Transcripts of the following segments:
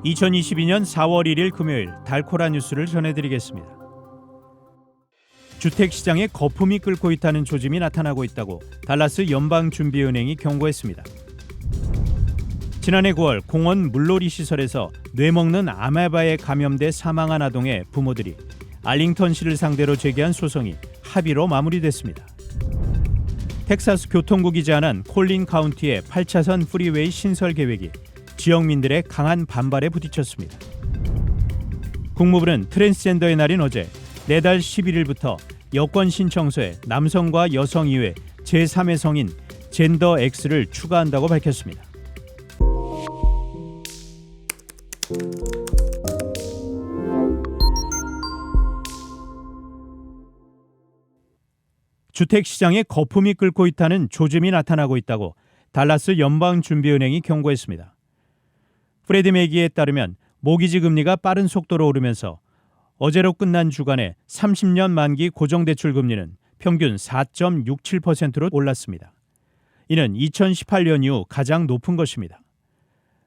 (2022년 4월 1일) 금요일 달코라 뉴스를 전해드리겠습니다. 주택시장에 거품이 끓고 있다는 조짐이 나타나고 있다고 달라스 연방준비은행이 경고했습니다. 지난해 9월 공원 물놀이 시설에서 뇌먹는 아메바에 감염돼 사망한 아동의 부모들이 알링턴시를 상대로 제기한 소송이 합의로 마무리됐습니다. 텍사스 교통국이 제안한 콜린 카운티의 8차선 프리웨이 신설 계획이 지역민들의 강한 반발에 부딪혔습니다. 국무부는 트랜스젠더의 날인 어제 내달 11일부터 여권 신청서에 남성과 여성 이외 제3의 성인 젠더 X를 추가한다고 밝혔습니다. 주택시장에 거품이 끓고 있다는 조짐이 나타나고 있다고 달라스 연방준비은행이 경고했습니다. 프레디 매기에 따르면 모기지 금리가 빠른 속도로 오르면서 어제로 끝난 주간에 30년 만기 고정대출 금리는 평균 4.67%로 올랐습니다. 이는 2018년 이후 가장 높은 것입니다.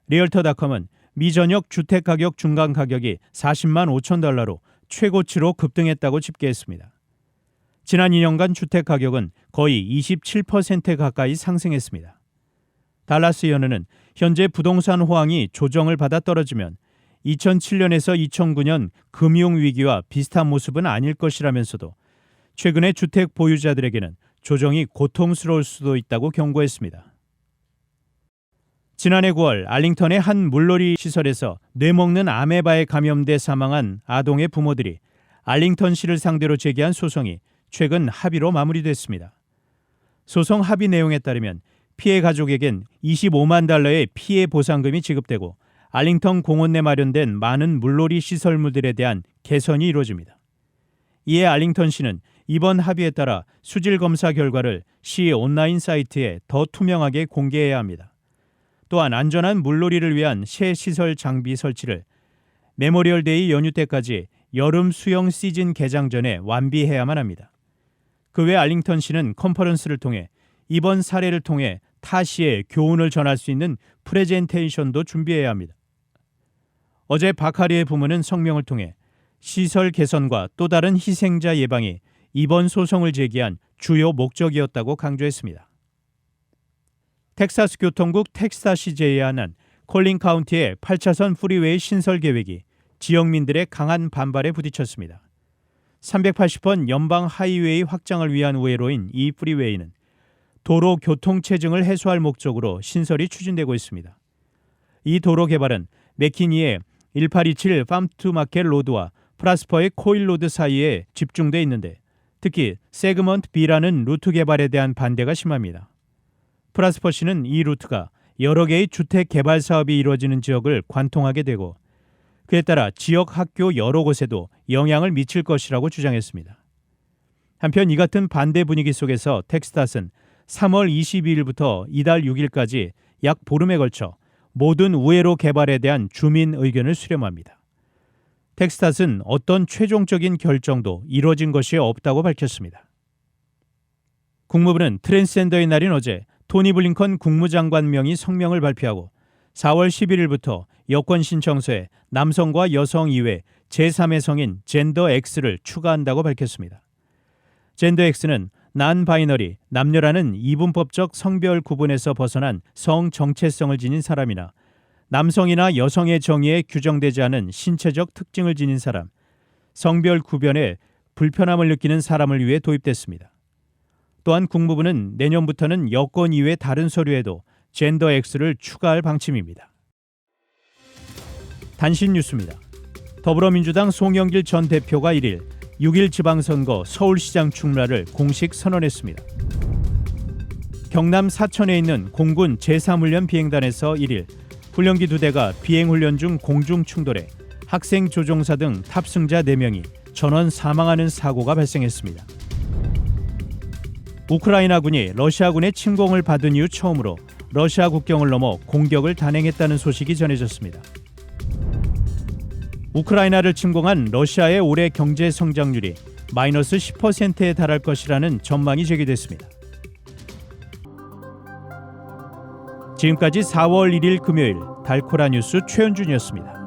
리얼터닷컴은 미전역 주택가격 중간가격이 40만 5천 달러로 최고치로 급등했다고 집계했습니다. 지난 2년간 주택가격은 거의 27% 가까이 상승했습니다. 달라스 연은은 현재 부동산 호황이 조정을 받아 떨어지면 2007년에서 2009년 금융위기와 비슷한 모습은 아닐 것이라면서도 최근에 주택 보유자들에게는 조정이 고통스러울 수도 있다고 경고했습니다. 지난해 9월 알링턴의 한 물놀이 시설에서 뇌먹는 아메바에 감염돼 사망한 아동의 부모들이 알링턴시를 상대로 제기한 소송이 최근 합의로 마무리됐습니다. 소송 합의 내용에 따르면 피해 가족에겐 25만 달러의 피해 보상금이 지급되고 알링턴 공원 내 마련된 많은 물놀이 시설물들에 대한 개선이 이루어집니다. 이에 알링턴시는 이번 합의에 따라 수질 검사 결과를 시 온라인 사이트에 더 투명하게 공개해야 합니다. 또한 안전한 물놀이를 위한 새 시설 장비 설치를 메모리얼데이 연휴 때까지 여름 수영 시즌 개장 전에 완비해야만 합니다. 그 외 알링턴시는 컨퍼런스를 통해 이번 사례를 통해 타 시에 교훈을 전할 수 있는 프레젠테이션도 준비해야 합니다. 어제 바카리의 부모는 성명을 통해 시설 개선과 또 다른 희생자 예방이 이번 소송을 제기한 주요 목적이었다고 강조했습니다. 텍사스 교통국 텍사시 제안한 콜린 카운티의 8차선 프리웨이 신설 계획이 지역민들의 강한 반발에 부딪혔습니다. 380번 연방 하이웨이 확장을 위한 우회로인 이 프리웨이는 도로 교통 체증을 해소할 목적으로 신설이 추진되고 있습니다. 이 도로 개발은 맥키니의 1827 팜투마켓 로드와 프라스퍼의 코일 로드 사이에 집중돼 있는데 특히 세그먼트 B라는 루트 개발에 대한 반대가 심합니다. 프라스퍼시는 이 루트가 여러 개의 주택 개발 사업이 이루어지는 지역을 관통하게 되고 그에 따라 지역 학교 여러 곳에도 영향을 미칠 것이라고 주장했습니다. 한편 이 같은 반대 분위기 속에서 텍사스는 3월 22일부터 이달 6일까지 약 보름에 걸쳐 모든 우회로 개발에 대한 주민 의견을 수렴합니다. 텍사스는 어떤 최종적인 결정도 이루어진 것이 없다고 밝혔습니다. 국무부는 트랜스젠더의 날인 어제 토니 블링컨 국무장관 명의 성명을 발표하고 4월 11일부터 여권 신청서에 남성과 여성 이외 제3의 성인 젠더 X를 추가한다고 밝혔습니다. 젠더 X는 난 바이너리, 남녀라는 이분법적 성별 구분에서 벗어난 성 정체성을 지닌 사람이나 남성이나 여성의 정의에 규정되지 않은 신체적 특징을 지닌 사람, 성별 구별에 불편함을 느끼는 사람을 위해 도입됐습니다. 또한 국무부는 내년부터는 여권 이외 다른 서류에도 젠더 X를 추가할 방침입니다. 단신 뉴스입니다. 더불어민주당 송영길 전 대표가 1일 6.1 지방선거 서울시장 출마를 공식 선언했습니다. 경남 사천에 있는 공군 제3훈련 비행단에서 1일 훈련기 2대가 비행훈련 중 공중 충돌해 학생 조종사 등 탑승자 4명이 전원 사망하는 사고가 발생했습니다. 우크라이나군이 러시아군의 침공을 받은 이후 처음으로 러시아 국경을 넘어 공격을 단행했다는 소식이 전해졌습니다. 우크라이나를 침공한 러시아의 올해 경제 성장률이 마이너스 10%에 달할 것이라는 전망이 제기됐습니다. 지금까지 4월 1일 금요일 달코라 뉴스 최현준이었습니다.